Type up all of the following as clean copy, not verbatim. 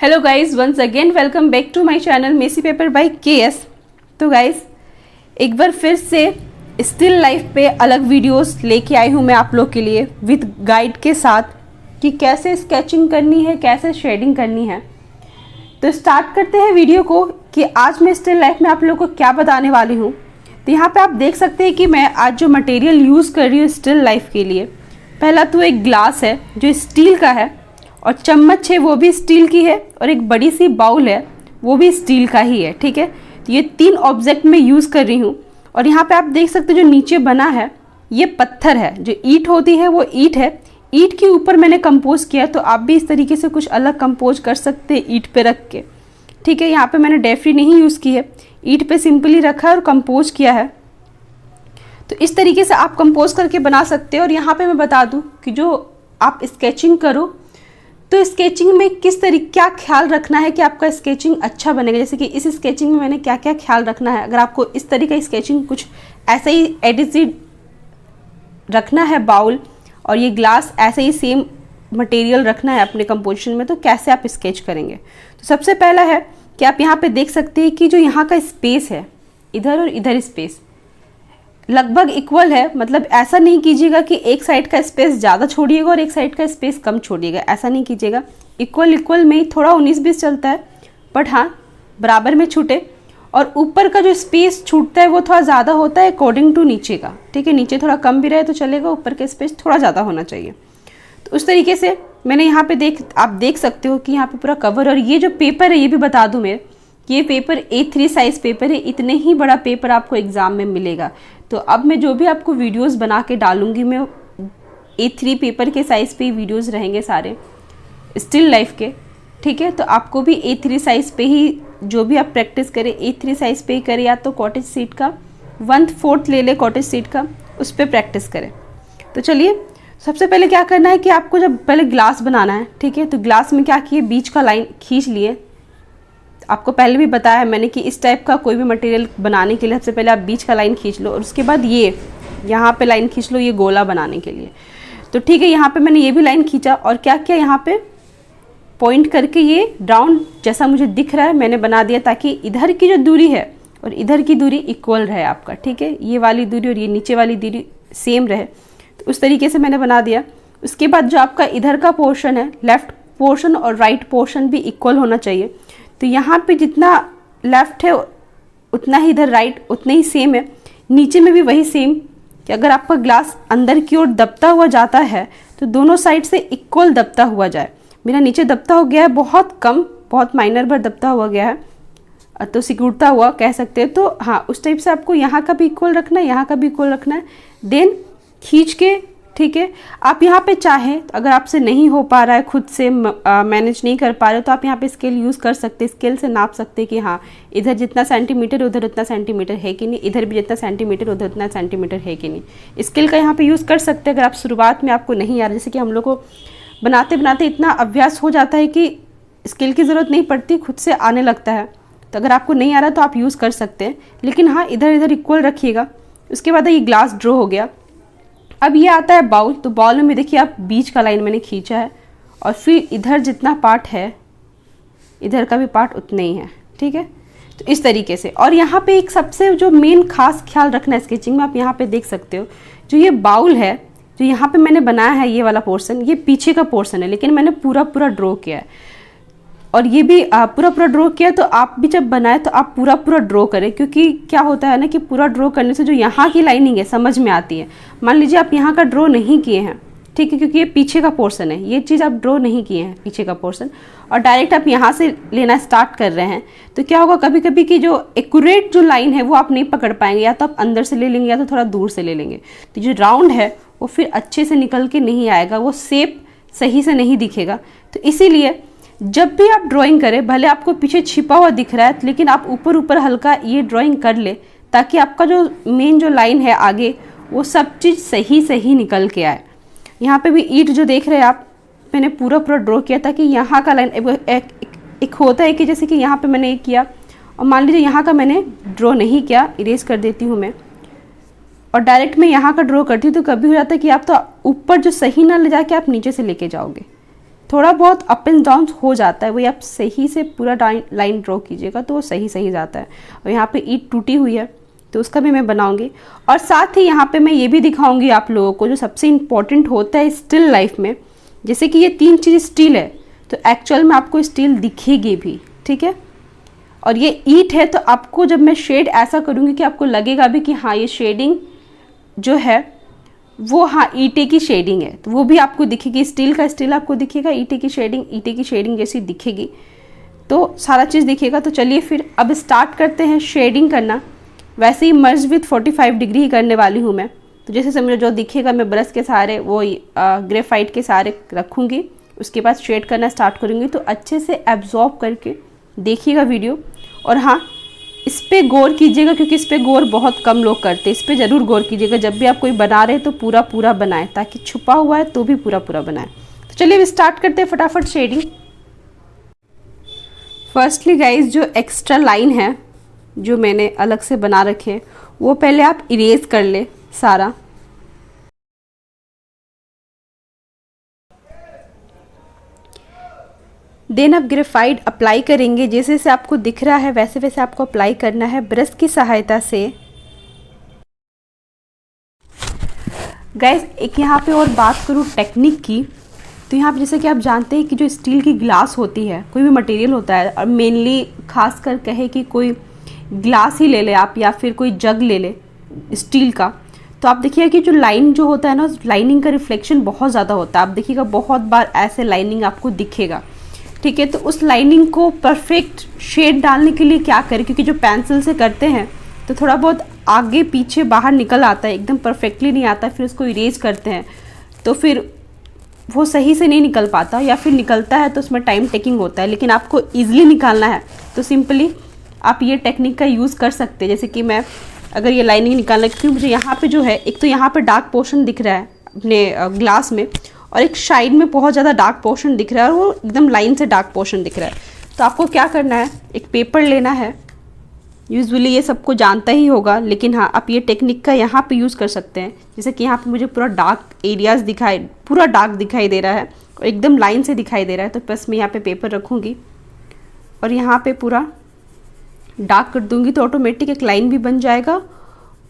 Hello guys, once again welcome back to my channel messy paper by KS. तो guys एक बार फिर से स्टिल लाइफ पे अलग वीडियोस लेके आई हूँ मैं आप लोग के लिए विद गाइड के साथ कि कैसे स्केचिंग करनी है, कैसे शेडिंग करनी है। तो स्टार्ट करते हैं वीडियो को कि आज मैं स्टिल लाइफ में आप लोगों को क्या बताने वाली हूँ। तो यहाँ पे आप देख सकते हैं कि मैं आज जो मटेरियल यूज़ कर रही हूँ स्टिल लाइफ के लिए, पहला तो एक ग्लास है जो स्टील का है और चम्मच है वो भी स्टील की है और एक बड़ी सी बाउल है वो भी स्टील का ही है। ठीक है, तो ये तीन ऑब्जेक्ट मैं यूज़ कर रही हूँ। और यहाँ पे आप देख सकते हो जो नीचे बना है ये पत्थर है, जो ईंट होती है वो ईंट है। ईंट के ऊपर मैंने कंपोज किया, तो आप भी इस तरीके से कुछ अलग कंपोज कर सकते हैं ईंट पे रख के। ठीक है, यहाँ पे मैंने डेफ्री नहीं यूज़ की है, ईंट पे सिंपली रखा है और कंपोज किया है। तो इस तरीके से आप कंपोज करके बना सकते हैं। और यहाँ पे मैं बता दूँ कि जो आप स्केचिंग करो तो स्केचिंग में किस तरीके क्या ख्याल रखना है कि आपका स्केचिंग अच्छा बनेगा। जैसे कि इस स्केचिंग में मैंने क्या क्या ख्याल रखना है। अगर आपको इस तरीके का स्केचिंग कुछ ऐसे ही एडिट रखना है, बाउल और ये ग्लास ऐसे ही सेम मटेरियल रखना है अपने कंपोजिशन में, तो कैसे आप स्केच करेंगे। तो सबसे पहला है कि आप यहाँ पे देख सकते हैं कि जो यहाँ का स्पेस है, इधर और इधर स्पेस लगभग इक्वल है। मतलब ऐसा नहीं कीजिएगा कि एक साइड का स्पेस ज़्यादा छोड़िएगा और एक साइड का स्पेस कम छोड़िएगा, ऐसा नहीं कीजिएगा। इक्वल में ही थोड़ा 19-20 चलता है, बट हाँ बराबर में छूटे। और ऊपर का जो स्पेस छूटता है वो थोड़ा ज़्यादा होता है अकॉर्डिंग टू नीचे का। ठीक है, नीचे थोड़ा कम भी रहे तो चलेगा, ऊपर का स्पेस थोड़ा ज़्यादा होना चाहिए। तो उस तरीके से मैंने यहाँ पे आप देख सकते हो कि यहाँ पे पूरा कवर। और ये जो पेपर है ये भी बता दूँ मैं, ये पेपर A3 साइज़ पेपर है। इतने ही बड़ा पेपर आपको एग्ज़ाम में मिलेगा। तो अब मैं जो भी आपको वीडियोस बना के डालूंगी मैं A3 पेपर के साइज़ पे ही वीडियोस रहेंगे सारे स्टिल लाइफ के। ठीक है, तो आपको भी A3 साइज़ पे ही जो भी आप प्रैक्टिस करें A3 साइज़ पे ही करें, या तो कॉटेज सीट का 1/4 ले ले कॉटेज सीट का, उस पर प्रैक्टिस करें। तो चलिए सबसे पहले क्या करना है कि आपको जब पहले ग्लास बनाना है, ठीक है, तो ग्लास में क्या किए, बीच का लाइन खींच लिए। आपको पहले भी बताया है मैंने कि इस टाइप का कोई भी मटेरियल बनाने के लिए सबसे पहले आप बीच का लाइन खींच लो और उसके बाद ये यहाँ पे लाइन खींच लो ये गोला बनाने के लिए। तो ठीक है, यहाँ पे मैंने ये भी लाइन खींचा और क्या किया, यहाँ पे पॉइंट करके ये राउंड जैसा मुझे दिख रहा है मैंने बना दिया, ताकि इधर की जो दूरी है और इधर की दूरी इक्वल रहे आपका। ठीक है, ये वाली दूरी और ये नीचे वाली दूरी सेम रहे, तो उस तरीके से मैंने बना दिया। उसके बाद जो आपका इधर का पोर्शन है, लेफ्ट पोर्शन और राइट पोर्शन भी इक्वल होना चाहिए। तो यहाँ पे जितना लेफ़्ट है उतना ही इधर राइट उतना ही सेम है। नीचे में भी वही सेम, कि अगर आपका ग्लास अंदर की ओर दबता हुआ जाता है तो दोनों साइड से इक्वल दबता हुआ जाए। मेरा नीचे दबता हो गया है बहुत कम, बहुत माइनर भर दबता हुआ गया है, तो सिकुड़ता हुआ कह सकते हैं। तो हाँ, उस टाइप से आपको यहाँ का भी इक्वल रखना है, यहाँ का भी इक्वल रखना है, देन खींच के। ठीक है, आप यहाँ पे चाहें तो अगर आपसे नहीं हो पा रहा है, खुद से मैनेज नहीं कर पा रहे हो, तो आप यहाँ पे स्केल यूज़ कर सकते हैं। स्केल से नाप सकते हैं कि हाँ इधर जितना सेंटीमीटर उधर उतना सेंटीमीटर है कि नहीं, इधर भी जितना सेंटीमीटर उधर उतना सेंटीमीटर है कि नहीं। स्केल का यहाँ पे यूज़ कर सकते हैं अगर आप शुरुआत में आपको नहीं आ रहा। जैसे कि हम लोग को बनाते बनाते इतना अभ्यास हो जाता है कि स्केल की ज़रूरत नहीं पड़ती, खुद से आने लगता है। तो अगर आपको नहीं आ रहा तो आप यूज़ कर सकते हैं, लेकिन हाँ इधर इधर इक्वल रखिएगा। उसके बाद ये ग्लास ड्रॉ हो गया। अब ये आता है बाउल। तो बाउल में देखिए आप बीच का लाइन मैंने खींचा है और फिर इधर जितना पार्ट है इधर का भी पार्ट उतना ही है। ठीक है, तो इस तरीके से। और यहाँ पे एक सबसे जो मेन खास ख्याल रखना है स्केचिंग में, आप यहाँ पे देख सकते हो जो ये बाउल है, जो यहाँ पे मैंने बनाया है ये वाला पोर्शन, ये पीछे का पोर्शन है, लेकिन मैंने पूरा ड्रॉ किया है। और ये भी पूरा ड्रॉ किया। तो आप भी जब बनाए तो आप पूरा ड्रॉ करें, क्योंकि क्या होता है ना कि पूरा ड्रॉ करने से जो यहाँ की लाइनिंग है समझ में आती है। मान लीजिए आप यहाँ का ड्रॉ नहीं किए हैं, ठीक है, क्योंकि ये पीछे का पोर्शन है, ये चीज़ आप ड्रॉ नहीं किए हैं पीछे का पोर्शन, और डायरेक्ट आप यहाँ से लेना स्टार्ट कर रहे हैं, तो क्या होगा कभी कभी की जो एक्यूरेट जो लाइन है वो आप नहीं पकड़ पाएंगे। या तो आप अंदर से ले लेंगे या तो थोड़ा दूर से ले लेंगे, तो जो राउंड है वो फिर अच्छे से निकल के नहीं आएगा, वो शेप सही से नहीं दिखेगा। तो इसीलिए जब भी आप ड्राइंग करें, भले आपको पीछे छिपा हुआ दिख रहा है, लेकिन आप ऊपर हल्का ये ड्राइंग कर ले, ताकि आपका जो मेन जो लाइन है आगे वो सब चीज़ सही निकल के आए। यहाँ पे भी ईंट जो देख रहे हैं आप, मैंने पूरा ड्रॉ किया ताकि यहाँ का लाइन एक होता है कि जैसे कि यहाँ पे मैंने एक किया और मान लीजिए यहाँ का मैंने ड्रॉ नहीं किया, इरेज कर देती हूँ मैं, और डायरेक्ट मैं यहाँ का ड्रॉ करती हूँ, तो कभी हो जाता है कि आप तो ऊपर जो सही ना ले जाके आप नीचे से लेके जाओगे, थोड़ा बहुत अप एंड डाउन हो जाता है, वही आप सही से पूरा लाइन ड्रॉ कीजिएगा तो वो सही जाता है। और यहाँ पे ईंट टूटी हुई है तो उसका भी मैं बनाऊंगी, और साथ ही यहाँ पे मैं ये भी दिखाऊंगी आप लोगों को जो सबसे इम्पॉर्टेंट होता है स्टिल लाइफ में। जैसे कि ये 3 चीज़ स्टील है तो एक्चुअल में आपको स्टील दिखेगी भी, ठीक है। और ये ईंट है तो आपको जब मैं शेड ऐसा करूँगी कि आपको लगेगा भी कि हाँ ये शेडिंग जो है वो हाँ ईंटे की शेडिंग है, तो वो भी आपको दिखेगी। स्टील का स्टील आपको दिखेगा, ईंटे की शेडिंग जैसी दिखेगी, तो सारा चीज़ दिखेगा। तो चलिए फिर अब स्टार्ट करते हैं शेडिंग करना। वैसे ही मर्ज विथ 45 डिग्री ही करने वाली हूँ मैं। तो जैसे समझो जो दिखेगा मैं ब्रश के सहारे वो ग्रेफाइट के सहारे रखूँगी, उसके बाद शेड करना स्टार्ट करूँगी। तो अच्छे से एब्जॉर्ब करके देखिएगा वीडियो। और हाँ, इस पर गौर कीजिएगा क्योंकि इस पर गौर बहुत कम लोग करते हैं। इस पर ज़रूर गौर कीजिएगा, जब भी आप कोई बना रहे हैं तो पूरा बनाएं, ताकि छुपा हुआ है तो भी पूरा बनाएं। तो चलिए अब स्टार्ट करते हैं फटाफट शेडिंग। फर्स्टली गाइज, जो एक्स्ट्रा लाइन है जो मैंने अलग से बना रखे वो पहले आप इरेज कर ले सारा। देन आप ग्रेफाइट अप्लाई करेंगे। जैसे जैसे आपको दिख रहा है वैसे वैसे आपको अप्लाई करना है ब्रश की सहायता से। गाइस एक यहाँ पे और बात करूँ टेक्निक की, तो यहाँ पे जैसे कि आप जानते हैं कि जो स्टील की ग्लास होती है, कोई भी मटेरियल होता है, और मेनली खास कर कहे कि कोई ग्लास ही ले ले आप या फिर कोई जग ले ले स्टील का, तो आप देखिएगा कि जो लाइन जो होता है ना, लाइनिंग का रिफ्लेक्शन बहुत ज़्यादा होता है। आप देखिएगा बहुत बार ऐसे लाइनिंग आपको दिखेगा, ठीक है। तो उस लाइनिंग को परफेक्ट शेड डालने के लिए क्या करें, क्योंकि जो पेंसिल से करते हैं तो थोड़ा बहुत आगे पीछे बाहर निकल आता है, एकदम परफेक्टली नहीं आता, फिर उसको इरेज करते हैं तो फिर वो सही से नहीं निकल पाता, या फिर निकलता है तो उसमें टाइम टेकिंग होता है। लेकिन आपको ईजिली निकालना है तो सिंपली आप ये टेक्निक का यूज़ कर सकते हैं। जैसे कि मैं अगर ये लाइनिंग निकालना, क्योंकि मुझे यहाँ पे जो है एक तो यहाँ पे डार्क पोर्शन दिख रहा है अपने ग्लास में, और एक साइड में बहुत ज़्यादा डार्क पोर्शन दिख रहा है और वो एकदम लाइन से डार्क पोर्शन दिख रहा है। तो आपको क्या करना है, एक पेपर लेना है। यूजुअली ये सबको जानता ही होगा, लेकिन हाँ आप ये टेक्निक का यहाँ पे यूज़ कर सकते हैं। जैसे कि यहाँ पे मुझे पूरा डार्क एरियाज़ पूरा डार्क दिखाई दे रहा है और एकदम लाइन से दिखाई दे रहा है, तो बस मैं यहाँ पे पेपर रखूँगी और यहाँ पे पूरा डार्क कर दूँगी, तो ऑटोमेटिक एक लाइन भी बन जाएगा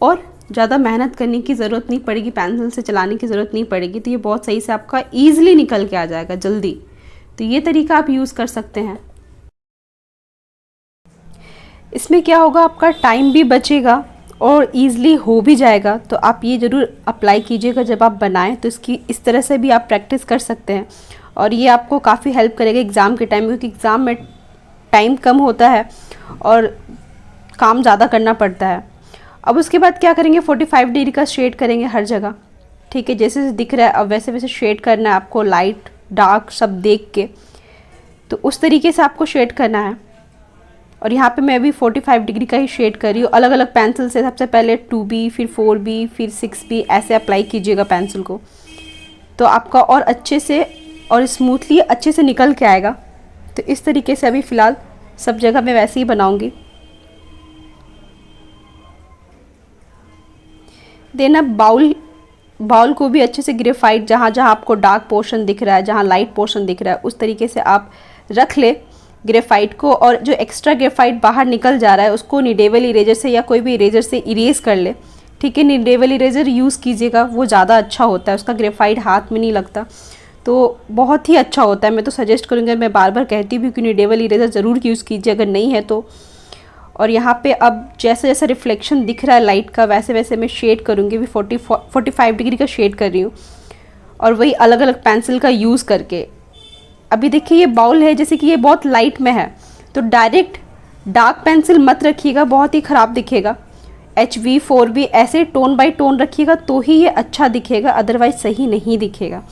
और ज़्यादा मेहनत करने की ज़रूरत नहीं पड़ेगी, पेंसिल से चलाने की ज़रूरत नहीं पड़ेगी। तो ये बहुत सही से आपका ईजिली निकल के आ जाएगा जल्दी। तो ये तरीका आप यूज़ कर सकते हैं। इसमें क्या होगा, आपका टाइम भी बचेगा और ईज़िली हो भी जाएगा। तो आप ये ज़रूर अप्लाई कीजिएगा जब आप बनाएं, तो इसकी इस तरह से भी आप प्रैक्टिस कर सकते हैं और ये आपको काफ़ी हेल्प करेगा एग्ज़ाम के टाइम, क्योंकि एग्ज़ाम में टाइम कम होता है और काम ज़्यादा करना पड़ता है। अब उसके बाद क्या करेंगे, 45 डिग्री का शेड करेंगे हर जगह, ठीक है। जैसे जैसे दिख रहा है अब वैसे वैसे शेड करना है आपको, लाइट डार्क सब देख के, तो उस तरीके से आपको शेड करना है। और यहाँ पे मैं अभी 45 डिग्री का ही शेड कर रही हूँ अलग अलग पेंसिल से। सबसे पहले 2B, फिर 4B, फिर 6B, ऐसे अप्लाई कीजिएगा पेंसिल को, तो आपका और अच्छे से और स्मूथली अच्छे से निकल के आएगा। तो इस तरीके से अभी फ़िलहाल सब जगह मैं वैसे ही बनाऊँगी। देन अब बाउल को भी अच्छे से ग्रेफाइट, जहाँ जहाँ आपको डार्क पोर्शन दिख रहा है, जहाँ लाइट पोर्शन दिख रहा है, उस तरीके से आप रख ले ग्रेफाइट को, और जो एक्स्ट्रा ग्रेफाइट बाहर निकल जा रहा है उसको निडेबल इरेजर से या कोई भी इरेजर से इरेज कर ले, ठीक है। निडेबल इरेजर यूज़ कीजिएगा, वो ज़्यादा अच्छा होता है, उसका ग्रेफाइट हाथ में नहीं लगता, तो बहुत ही अच्छा होता है। मैं तो सजेस्ट करूँगी, मैं बार बार कहती भी कि निडेबल इरेजर ज़रूर यूज़ कीजिए अगर नहीं है तो। और यहाँ पे अब जैसे जैसे रिफ्लेक्शन दिख रहा है लाइट का, वैसे वैसे मैं शेड करूँगी। भी 45 डिग्री का शेड कर रही हूँ और वही अलग अलग पेंसिल का यूज़ करके। अभी देखिए ये बाउल है, जैसे कि ये बहुत लाइट में है, तो डायरेक्ट डार्क पेंसिल मत रखिएगा, बहुत ही ख़राब दिखेगा। HB 4B ऐसे टोन बाय टोन रखिएगा तो ही ये अच्छा दिखेगा, अदरवाइज सही नहीं दिखेगा।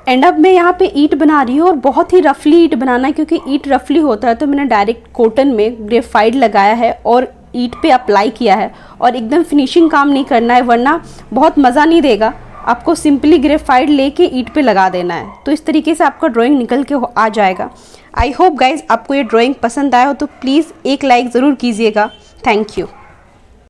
एंड अब मैं यहाँ पे ईंट बना रही हूँ और बहुत ही रफली ईंट बनाना है, क्योंकि ईंट रफली होता है। तो मैंने डायरेक्ट कॉटन में ग्रेफाइट लगाया है और ईंट पे अप्लाई किया है, और एकदम फिनिशिंग काम नहीं करना है वरना बहुत मज़ा नहीं देगा। आपको सिंपली ग्रेफाइट लेके ईंट पे लगा देना है, तो इस तरीके से आपका ड्राइंग निकल के आ जाएगा। आई होप गाइज आपको ये ड्राइंग पसंद आया हो तो प्लीज़ एक लाइक ज़रूर कीजिएगा। Thank you.